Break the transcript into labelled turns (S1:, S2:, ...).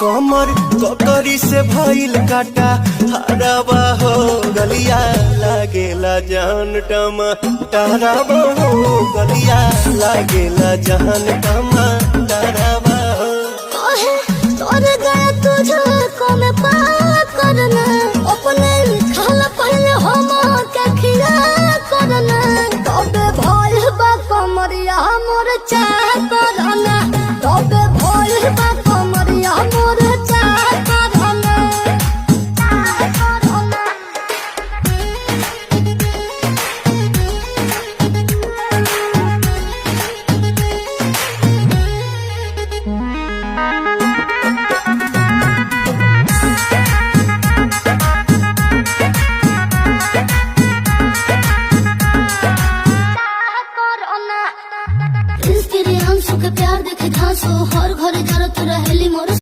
S1: कमर ककरी से भइल काटा हराबा हो गलिया लागेला जान टमाटराबा हो गलिया लागेला जान टमाटराबा हो
S2: तोर गया तुझे को में पार करना अपने खाला पहले हम के खिया करना तबे भइल बा कमरिया मोर चाह करना तबे भइल बा कमरिया मोर चाह करना प्यार देखे घासो हर घरे जरत रहेली मोर